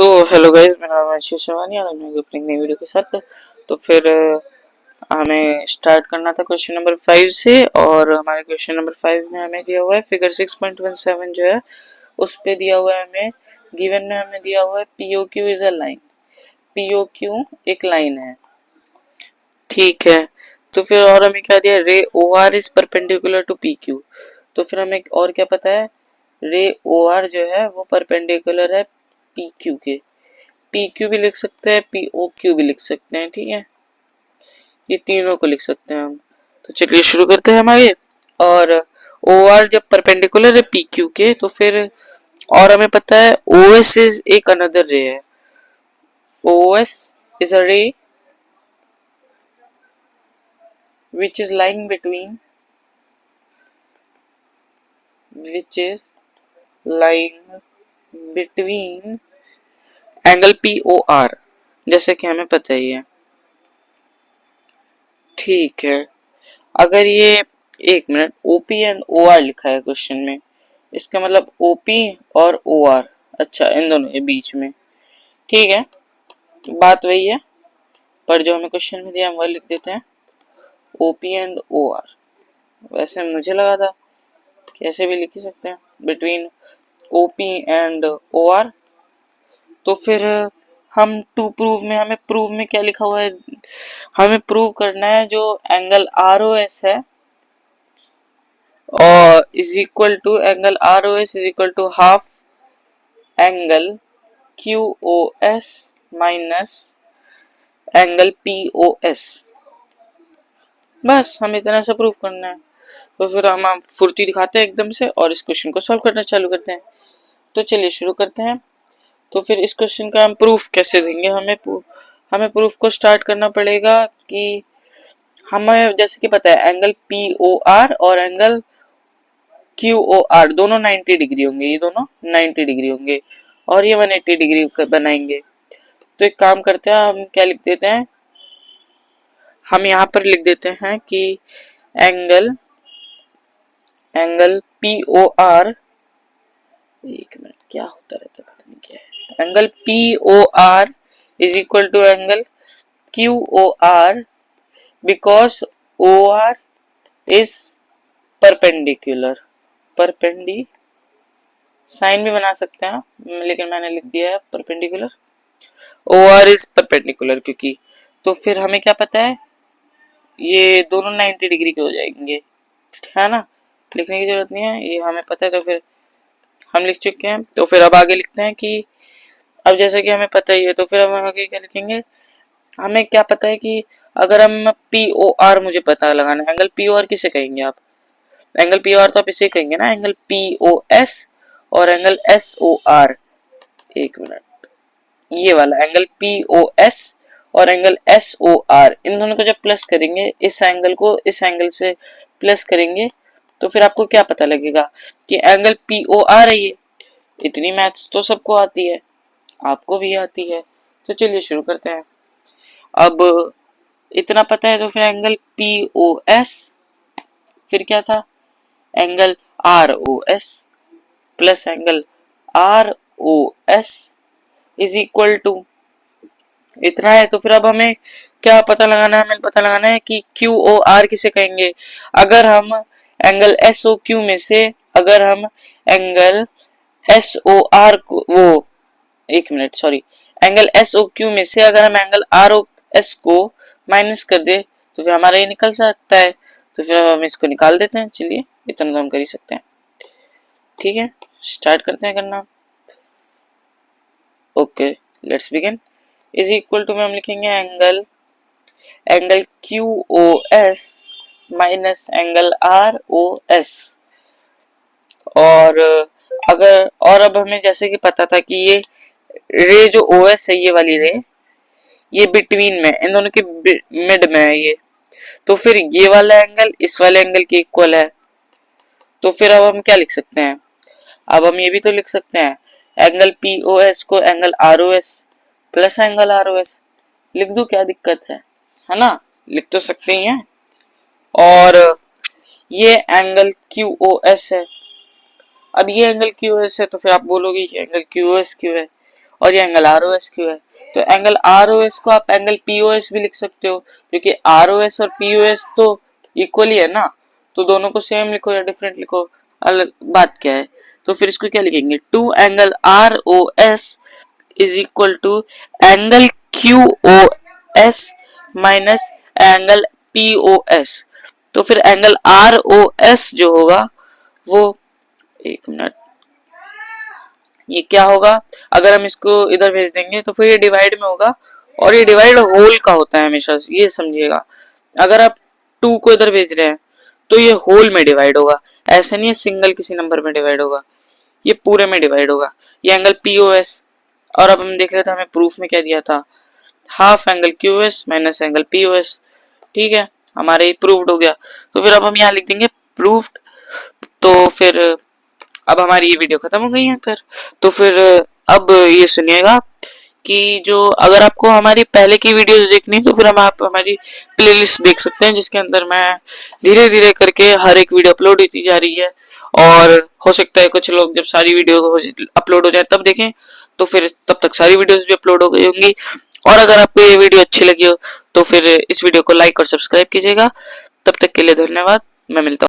तो hello guys, मेरा नाम है आशीष शर्मानी और मैं अपनी नई वीडियो के साथ। तो फिर हमें स्टार्ट करना था क्वेश्चन नंबर 5 से। और हमारे क्वेश्चन नंबर 5 में हमें दिया हुआ है फिगर 6.17 जो है उस पे दिया हुआ है हमें गिवन में हमें दिया हुआ है POQ is a line. POQ एक लाइन है, ठीक है। तो फिर और हमें क्या दिया, ray OR is perpendicular to PQ। तो फिर हमें और क्या पता है, रे OR जो है वो परपेंडिकुलर है PQ के। PQ भी लिख सकते हैं, POQ भी लिख सकते हैं, ठीक है। ये तीनों को लिख सकते हैं हम। तो चलिए शुरू करते हैं हमारे। और OR जब परपेंडिकुलर है PQ के तो फिर और हमें पता है OS इज एक अनदर रे है। OS इज अ रे which is lying between angle POR, जैसे कि हमें पता ही है, ठीक है। अगर ये एक मिनट OP एंड OR लिखा है क्वेश्चन में, इसका मतलब OP और OR, अच्छा इन दोनों के बीच में, ठीक है। बात वही है, पर जो हमें क्वेश्चन में दिया हम वह लिख देते हैं OP एंड OR। वैसे मुझे लगा था कैसे भी लिख ही सकते हैं, बिटवीन OP एंड OR। तो फिर हम टू प्रूव में हमें प्रूव में क्या लिखा हुआ है, हमें प्रूव करना है जो एंगल ROS है और is equal to angle ROS is equal to half angle QOS minus angle POS। बस हम इतना सा प्रूव करना है। तो फिर हम फुर्ती दिखाते हैं एकदम से और इस क्वेश्चन को सॉल्व करना चालू करते हैं। तो चलिए शुरू करते हैं। तो फिर इस क्वेश्चन का हम प्रूफ कैसे देंगे, हमें प्रूफ को स्टार्ट करना पड़ेगा कि हमें जैसे कि पता है एंगल POR और एंगल QOR दोनों 90 डिग्री होंगे, ये दोनों 90 डिग्री होंगे और ये 180 डिग्री बनाएंगे। तो एक काम करते हैं, हम क्या लिख देते हैं, हम यहाँ पर लिख देते हैं कि एंगल POR, एक मिनट क्या होता रहता है पता नहीं क्या है, angle POR is equal to angle QOR because OR is perpendicular. Sign भी बना सकते हैं लेकिन मैंने लिख दिया है परपेंडिकुलर। OR इज परपेंडिकुलर क्योंकि, तो फिर हमें क्या पता है ये दोनों 90 डिग्री के हो जाएंगे, है ना। लिखने की जरूरत नहीं है, ये हमें पता है तो फिर हम लिख चुके हैं। तो फिर अब आगे लिखते हैं कि अब जैसे कि हमें पता ही है तो फिर हम आगे क्या लिखेंगे, हमें क्या पता है कि अगर हम POR मुझे पता लगाना है, एंगल POR किसे कहेंगे आप, एंगल POR तो आप इसे कहेंगे ना, एंगल POS और एंगल SOR। एक मिनट, ये वाला एंगल POS और एंगल SOR, इन दोनों को जब प्लस करेंगे, इस एंगल को इस एंगल से प्लस करेंगे तो फिर आपको क्या पता लगेगा कि एंगल POR है ये। इतनी मैथ्स तो सबको आती है, आपको भी आती है। तो चलिए शुरू करते हैं। अब इतना पता है तो फिर एंगल POS, फिर क्या था angle ROS plus angle ROS is equal to इतना है। तो फिर अब हमें क्या पता लगाना है, हमें पता लगाना है कि QOR किसे कहेंगे। अगर हम एंगल SOQ में से अगर हम एंगल SOR को, वो एक मिनट सॉरी, एंगल SOQ में से अगर हम एंगल ROS को माइनस कर दे तो फिर हमारा ये निकल सकता है। तो फिर हम इसको निकाल देते हैं, चलिए इतना तो हम कर ही सकते हैं, ठीक है। स्टार्ट करते हैं करना। Okay let's begin. Is equal to में हम लिखेंगे angle QOS minus angle ROS। और अगर और अब हमें जैसे कि पता था कि ये रे जो OS है, ये वाली रे ये बिटवीन में, इन दोनों के मिड में है ये, तो फिर ये वाला एंगल इस वाले एंगल के इक्वल है। तो फिर अब हम क्या लिख सकते हैं, अब हम ये भी तो लिख सकते हैं एंगल POS को angle ROS plus angle ROS लिख दूं, क्या दिक्कत है ना, लिख तो सकते ही हैं। और ये एंगल QOS है, अब ये एंगल QOS है तो फिर आप बोलोगे ये एंगल QOS क्यों है, और ये एंगल ROS क्यू है। तो एंगल ROS को आप एंगल POS भी लिख सकते हो, क्योंकि ROS और POS तो इक्वली है ना, तो दोनों को सेम लिखो या डिफरेंट लिखो, अलग बात क्या है। तो फिर इसको क्या लिखेंगे, 2 angle ROS is equal to angle QOS minus angle POS। तो फिर एंगल ROS जो होगा वो, एक मिनट, ये क्या होगा, अगर हम इसको इधर भेज देंगे तो फिर ये डिवाइड में होगा, और ये डिवाइड होल का होता है हमेशा, ये समझिएगा। अगर आप 2 को इधर भेज रहे हैं तो ये होल में डिवाइड होगा, ऐसा नहीं है सिंगल किसी नंबर में डिवाइड होगा, ये पूरे में डिवाइड होगा। ये एंगल POS, और अब हम देख रहे थे हमें प्रूफ में क्या दिया था, half angle QS minus angle POS। ठीक है, हमारे ये प्रूव्ड हो गया। तो फिर अब हम यहाँ लिख देंगे प्रूव्ड। तो फिर अब हमारी ये वीडियो खत्म हो गई है। फिर तो फिर अब ये सुनिएगा कि जो अगर आपको हमारी पहले की वीडियोस देखनी तो फिर आप हमारी प्लेलिस्ट देख सकते हैं, जिसके अंदर मैं धीरे धीरे करके हर एक वीडियो अपलोड होती जा रही है। और हो सकता है कुछ लोग जब सारी वीडियो अपलोड हो जाए तब देखें, तो फिर तब तक सारी वीडियोस भी अपलोड हो गई होंगी। और अगर आपको ये वीडियो अच्छी लगी हो तो फिर इस वीडियो को लाइक और सब्सक्राइब कीजिएगा। तब तक के लिए धन्यवाद, मैं मिलता हूँ।